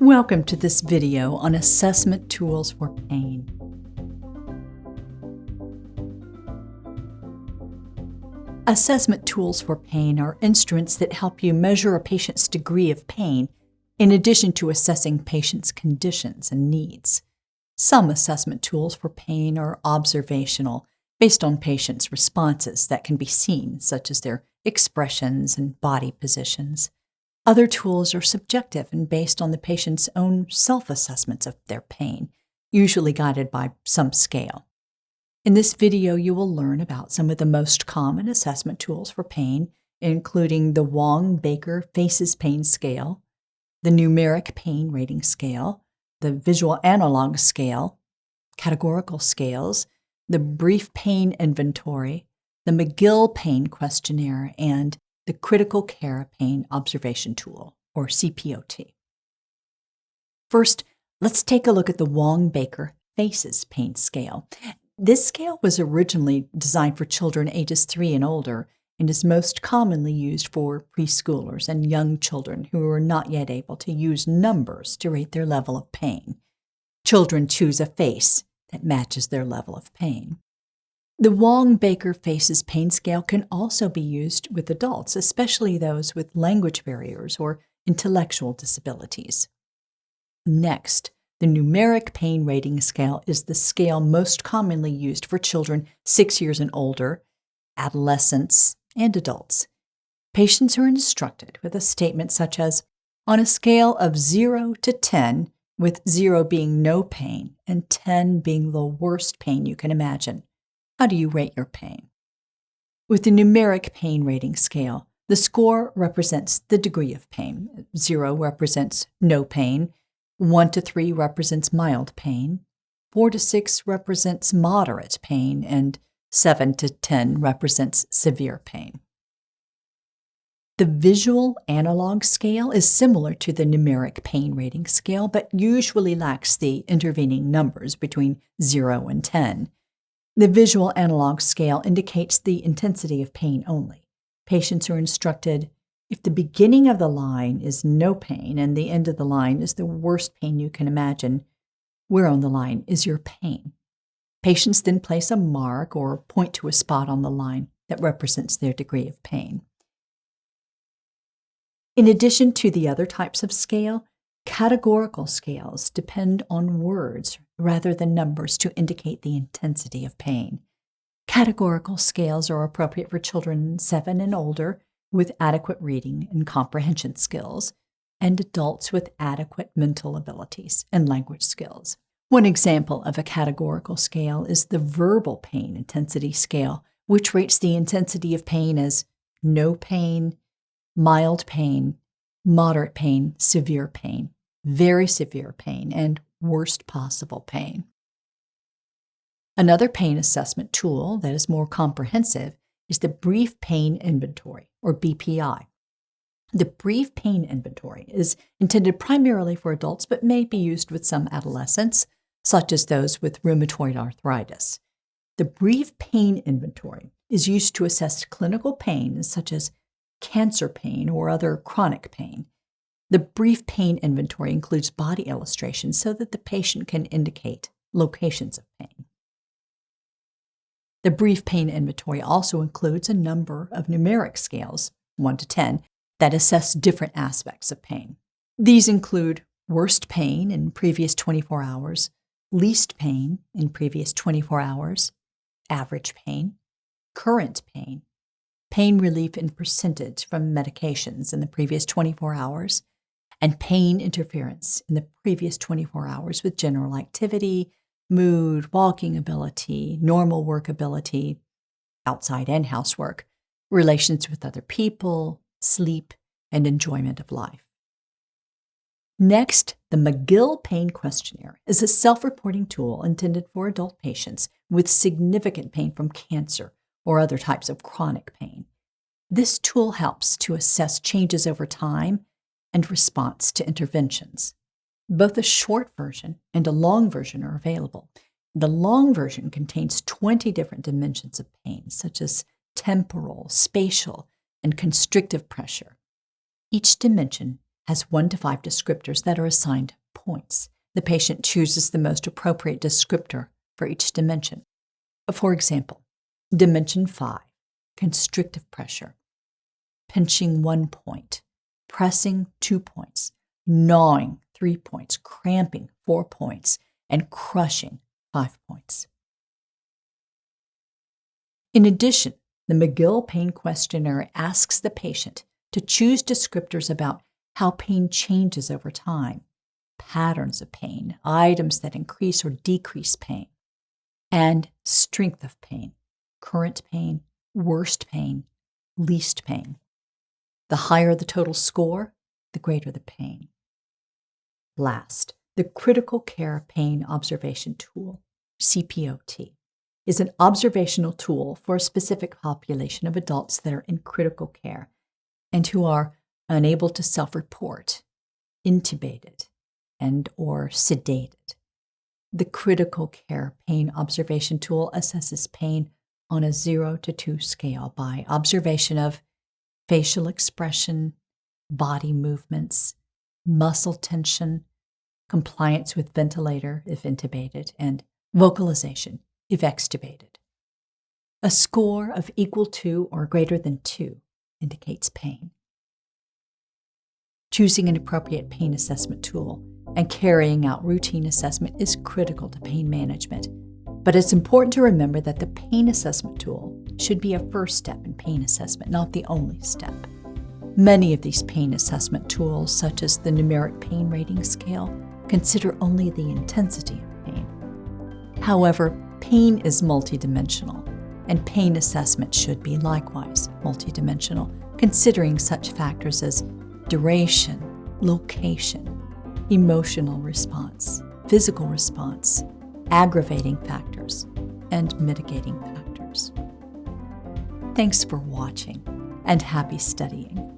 Welcome to this video on assessment tools for pain. Assessment tools for pain are instruments that help you measure a patient's degree of pain in addition to assessing patients' conditions and needs. Some assessment tools for pain are observational, based on patients' responses that can be seen, such as their expressions and body positions. Other tools are subjective and based on the patient's own self-assessments of their pain, usually guided by some scale. In this video, you will learn about some of the most common assessment tools for pain, including the Wong-Baker Faces Pain Scale, the Numeric Pain Rating Scale, the Visual Analog Scale, categorical scales, the Brief Pain Inventory, the McGill Pain Questionnaire, and the Critical Care Pain Observation Tool, or CPOT. First, let's take a look at the Wong-Baker Faces Pain Scale. This scale was originally designed for children ages 3 and older and is most commonly used for preschoolers and young children who are not yet able to use numbers to rate their level of pain. Children choose a face that matches their level of pain. The Wong-Baker Faces Pain Scale can also be used with adults, especially those with language barriers or intellectual disabilities. Next, the Numeric Pain Rating Scale is the scale most commonly used for children 6 years and older, adolescents, and adults. Patients are instructed with a statement such as, on a scale of 0 to 10, with 0 being no pain and 10 being the worst pain you can imagine, how do you rate your pain? With the Numeric Pain Rating Scale, the score represents the degree of pain. 0 represents no pain, 1 to 3 represents mild pain, 4 to 6 represents moderate pain, and 7 to 10 represents severe pain. The Visual Analog Scale is similar to the Numeric Pain Rating Scale, but usually lacks the intervening numbers between 0 and 10. The Visual Analog Scale indicates the intensity of pain only. Patients are instructed, if the beginning of the line is no pain and the end of the line is the worst pain you can imagine, where on the line is your pain? Patients then place a mark or point to a spot on the line that represents their degree of pain. In addition to the other types of scale, categorical scales depend on words rather than numbers to indicate the intensity of pain. Categorical scales are appropriate for children 7 and older with adequate reading and comprehension skills, and adults with adequate mental abilities and language skills. One example of a categorical scale is the Verbal Pain Intensity Scale, which rates the intensity of pain as no pain, mild pain, moderate pain, severe pain, very severe pain, and worst possible pain. Another pain assessment tool that is more comprehensive is the Brief Pain Inventory, or BPI. The Brief Pain Inventory is intended primarily for adults but may be used with some adolescents, such as those with rheumatoid arthritis. The Brief Pain Inventory is used to assess clinical pain such as cancer pain or other chronic pain. The Brief Pain Inventory includes body illustrations so that the patient can indicate locations of pain. The Brief Pain Inventory also includes a number of numeric scales, 1 to 10, that assess different aspects of pain. These include worst pain in previous 24 hours, least pain in previous 24 hours, average pain, current pain, pain relief in percentage from medications in the previous 24 hours, and pain interference in the previous 24 hours with general activity, mood, walking ability, normal work ability, outside and housework, relations with other people, sleep, and enjoyment of life. Next, the McGill Pain Questionnaire is a self-reporting tool intended for adult patients with significant pain from cancer or other types of chronic pain. This tool helps to assess changes over time and response to interventions. Both a short version and a long version are available. The long version contains 20 different dimensions of pain, such as temporal, spatial, and constrictive pressure. Each dimension has 1 to 5 descriptors that are assigned points. The patient chooses the most appropriate descriptor for each dimension. For example, dimension 5, constrictive pressure, pinching 1 point, pressing 2 points, gnawing 3 points, cramping 4 points, and crushing 5 points. In addition, the McGill Pain Questionnaire asks the patient to choose descriptors about how pain changes over time, patterns of pain, items that increase or decrease pain, and strength of pain, current pain, worst pain, least pain. The higher the total score, the greater the pain. Last, the Critical Care Pain Observation Tool, CPOT, is an observational tool for a specific population of adults that are in critical care and who are unable to self-report, intubated, and or sedated. The Critical Care Pain Observation Tool assesses pain on a 0 to 2 scale by observation of facial expression, body movements, muscle tension, compliance with ventilator if intubated, and vocalization if extubated. A score of equal to or greater than 2 indicates pain. Choosing an appropriate pain assessment tool and carrying out routine assessment is critical to pain management, but it's important to remember that the pain assessment tool should be a first step in pain assessment, not the only step. Many of these pain assessment tools, such as the numeric pain rating scale, consider only the intensity of pain. However, pain is multidimensional, and pain assessment should be likewise multidimensional, considering such factors as duration, location, emotional response, physical response, aggravating factors, and mitigating factors. Thanks for watching, and happy studying.